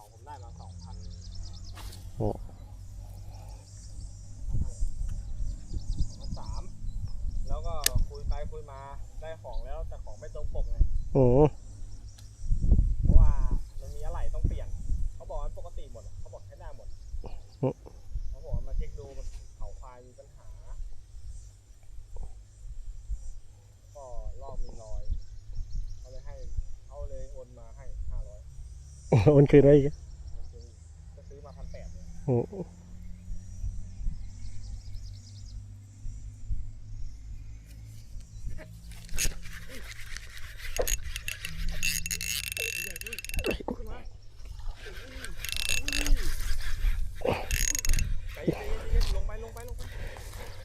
2ผมได้มา2,000โอ้2,300แล้วก็คุยไปคุยมาได้ของแล้วแต่ของไม่ตรงปกไงโอ้เพราะว่ามันมีอะไรต้องเปลี่ยนเขาบอกมันปกติหมดเขาบอกใช้ได้หมดเขาบอกมาเช็คดูเขาควายมีปัญหาก็รอบมีรอยเขาเลยโอนมาให้500โอนคืนไว้อีกก็ซื้อมา1,800เนี่ยโอ้